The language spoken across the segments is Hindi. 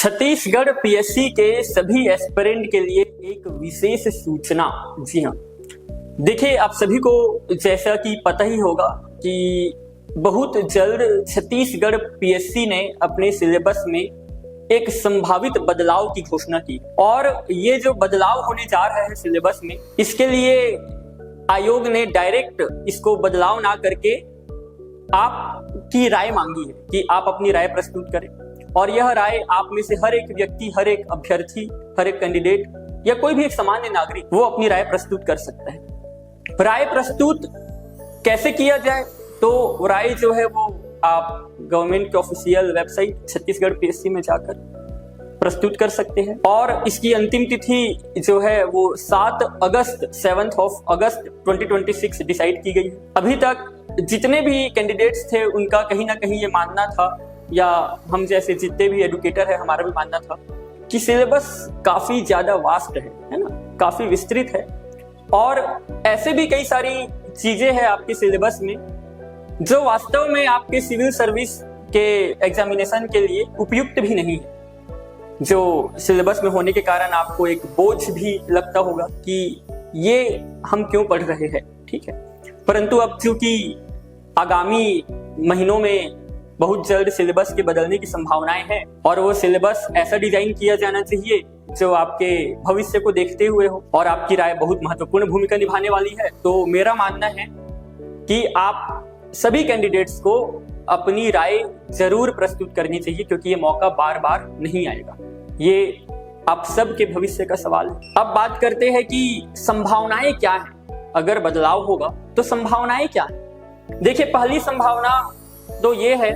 छत्तीसगढ़ पीएससी के सभी एस्पिरेंट के लिए एक विशेष सूचना। जी हाँ, देखिए आप सभी को जैसा कि पता ही होगा कि बहुत जल्द छत्तीसगढ़ पीएससी ने अपने सिलेबस में एक संभावित बदलाव की घोषणा की और ये जो बदलाव होने जा रहा है सिलेबस में, इसके लिए आयोग ने डायरेक्ट इसको बदलाव ना करके आपकी राय मांगी है कि आप अपनी राय प्रस्तुत करें और यह राय आप में से हर एक व्यक्ति, हर एक अभ्यर्थी, हर एक कैंडिडेट या कोई भी एक सामान्य नागरिक वो अपनी राय प्रस्तुत कर सकता है। राय प्रस्तुत कैसे किया जाए, तो राय जो है वो आप गवर्नमेंट के ऑफिशियल वेबसाइट छत्तीसगढ़ पीएससी में जाकर प्रस्तुत कर सकते हैं और इसकी अंतिम तिथि जो है वो 7 अगस्त 2026 डिसाइड की गई है। अभी तक जितने भी कैंडिडेट्स थे उनका कहीं ना कहीं ये मानना था, या हम जैसे जितने भी एडुकेटर है हमारा भी मानना था कि सिलेबस काफी ज्यादा वास्ट है ना, काफी विस्तृत है और ऐसे भी कई सारी चीजें हैं आपके सिलेबस में जो वास्तव में आपके सिविल सर्विस के एग्जामिनेशन के लिए उपयुक्त भी नहीं है, जो सिलेबस में होने के कारण आपको एक बोझ भी लगता होगा कि ये हम क्यों पढ़ रहे हैं। ठीक है, परंतु अब चूंकि आगामी महीनों में बहुत जल्द सिलेबस के बदलने की संभावनाएं हैं और वो सिलेबस ऐसा डिजाइन किया जाना चाहिए जो आपके भविष्य को देखते हुए हो और आपकी राय बहुत महत्वपूर्ण भूमिका निभाने वाली है, तो मेरा मानना है कि आप सभी कैंडिडेट्स को अपनी राय जरूर प्रस्तुत करनी चाहिए, क्योंकि ये मौका बार बार नहीं आएगा। ये आप सबके भविष्य का सवाल है। अब बात करते हैं कि संभावनाएं क्या हैं। अगर बदलाव होगा तो संभावनाएं क्या है। देखिए, पहली संभावना तो ये है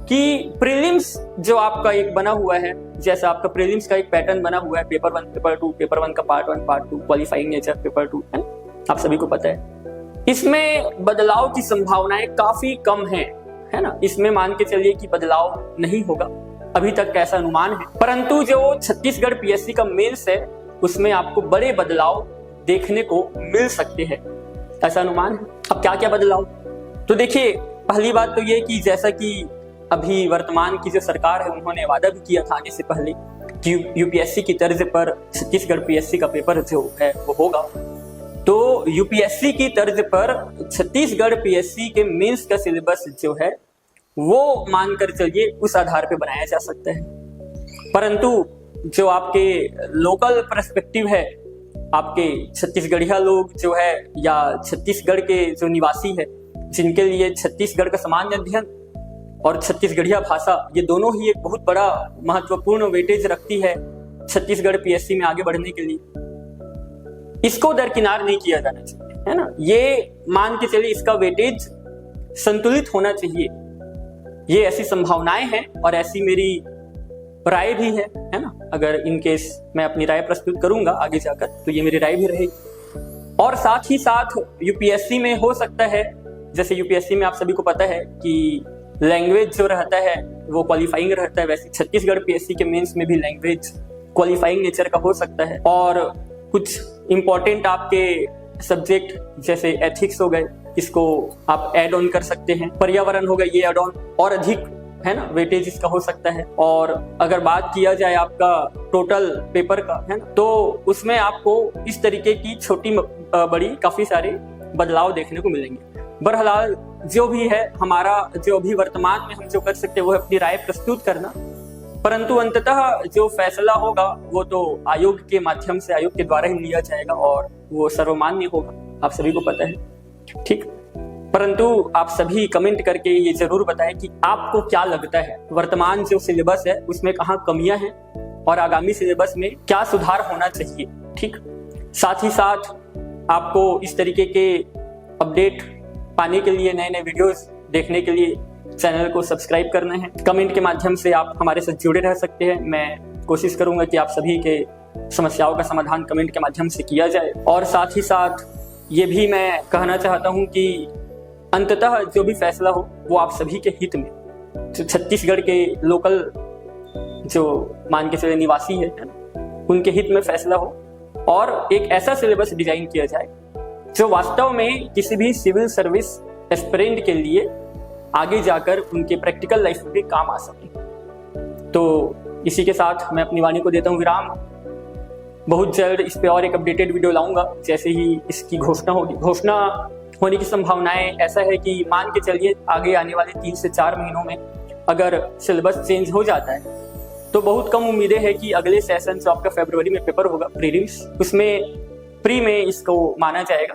कि प्रीलिम्स जो आपका एक बना हुआ है, जैसा आपका प्रीलिम्स का एक पैटर्न बना हुआ है, पेपर 1 पेपर 2, पेपर 1 का part 1 part 2, qualifying nature paper 2 है, आप सभी को पता है। इसमें बदलाव की संभावनाएं काफी कम है ना। इसमें मान के चलिए कि बदलाव नहीं होगा, अभी तक का ऐसा अनुमान है। परंतु जो छत्तीसगढ़ पीएससी का मेंस है उसमें आपको बड़े बदलाव देखने को मिल सकते हैं, ऐसा अनुमान है। अब क्या क्या बदलाव, तो देखिए पहली बात तो ये कि जैसा कि अभी वर्तमान की जो सरकार है उन्होंने वादा भी किया था आने से पहले कि यूपीएससी की तर्ज पर छत्तीसगढ़ पीएससी का पेपर जो है वो होगा, तो यूपीएससी की तर्ज पर छत्तीसगढ़ पीएससी के मेंस का सिलेबस जो है वो मानकर चलिए उस आधार पे बनाया जा सकता है। परंतु जो आपके लोकल पर्सपेक्टिव है, आपके छत्तीसगढ़िया लोग जो है या छत्तीसगढ़ के जो निवासी है जिनके लिए छत्तीसगढ़ का सामान्य अध्ययन और छत्तीसगढ़िया भाषा ये दोनों ही एक बहुत बड़ा महत्वपूर्ण वेटेज रखती है छत्तीसगढ़ पीएससी में आगे बढ़ने के लिए, इसको दरकिनार नहीं किया जाना चाहिए, है ना। ये मान के चलिए इसका वेटेज संतुलित होना चाहिए। ये ऐसी संभावनाएं हैं और ऐसी मेरी राय भी है ना। अगर इन केस मैं अपनी राय प्रस्तुत करूंगा आगे जाकर तो ये मेरी राय भी रहेगी। और साथ ही साथ यूपीएससी में हो सकता है, जैसे यूपीएससी में आप सभी को पता है कि लैंग्वेज जो रहता है वो क्वालिफाइंग रहता है, वैसे छत्तीसगढ़ पीएससी के मेंस में भी लैंग्वेज क्वालिफाइंग नेचर का हो सकता है और कुछ इंपॉर्टेंट आपके सब्जेक्ट जैसे एथिक्स हो गए, इसको आप ऐड ऑन कर सकते हैं। पर्यावरण हो गया, ये ऐड ऑन और अधिक है ना वेटेज इसका हो सकता है। और अगर बात किया जाए आपका टोटल पेपर का, है ना, तो उसमें आपको इस तरीके की छोटी बड़ी काफी सारे बदलाव देखने को मिलेंगे। बहरहाल जो भी है, हमारा जो अभी वर्तमान में हम जो कर सकते हैं वो है अपनी राय प्रस्तुत करना, परंतु अंततः जो फैसला होगा वो तो आयोग के माध्यम से, आयोग के द्वारा ही लिया जाएगा और वो सर्वमान्य होगा, आप सभी को पता है। ठीक, परंतु आप सभी कमेंट करके ये जरूर बताएं कि आपको क्या लगता है वर्तमान जो सिलेबस है उसमें कहाँ कमियां हैं और आगामी सिलेबस में क्या सुधार होना चाहिए। ठीक, साथ ही साथ आपको इस तरीके के अपडेट पाने के लिए, नए नए वीडियोस देखने के लिए चैनल को सब्सक्राइब करना है। कमेंट के माध्यम से आप हमारे साथ जुड़े रह सकते हैं। मैं कोशिश करूंगा कि आप सभी के समस्याओं का समाधान कमेंट के माध्यम से किया जाए। और साथ ही साथ ये भी मैं कहना चाहता हूं कि अंततः जो भी फैसला हो वो आप सभी के हित में, जो छत्तीसगढ़ के लोकल जो मान के चले निवासी है उनके हित में फैसला हो और एक ऐसा सिलेबस डिजाइन किया जाए जो वास्तव में किसी भी सिविल सर्विस एस्पिरेंट के लिए आगे जाकर उनके प्रैक्टिकल लाइफ में भी काम आ सके। तो इसी के साथ मैं अपनी वाणी को देता हूँ विराम। बहुत जल्द इस पे और एक अपडेटेड वीडियो लाऊंगा जैसे ही इसकी घोषणा होगी। घोषणा होने की संभावनाएं ऐसा है कि मान के चलिए आगे आने वाले 3 से 4 महीनों में अगर सिलेबस चेंज हो जाता है तो बहुत कम उम्मीदें है कि अगले सेशन जो आपका फरवरी में पेपर होगा प्रीलिम्स, उसमें प्री में इसको माना जाएगा।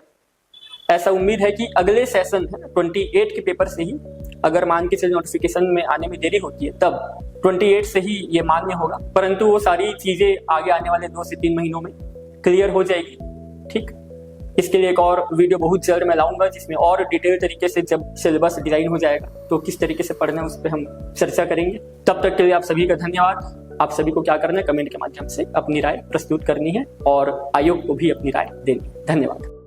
ऐसा उम्मीद है कि अगले सेशन है 28 के पेपर से ही, अगर मान के चलिए नोटिफिकेशन में आने में देरी होती है तब 28 से ही ये मान्य होगा, परंतु वो सारी चीजें आगे आने वाले 2 से 3 महीनों में क्लियर हो जाएगी। ठीक, इसके लिए एक और वीडियो बहुत जल्द मैं लाऊंगा जिसमें और डिटेल तरीके से जब सिलेबस डिजाइन हो जाएगा तो किस तरीके से पढ़ना है उस पर हम चर्चा करेंगे। तब तक के लिए आप सभी का धन्यवाद। आप सभी को क्या करना है, कमेंट के माध्यम से अपनी राय प्रस्तुत करनी है और आयोग को भी अपनी राय देनी है। धन्यवाद।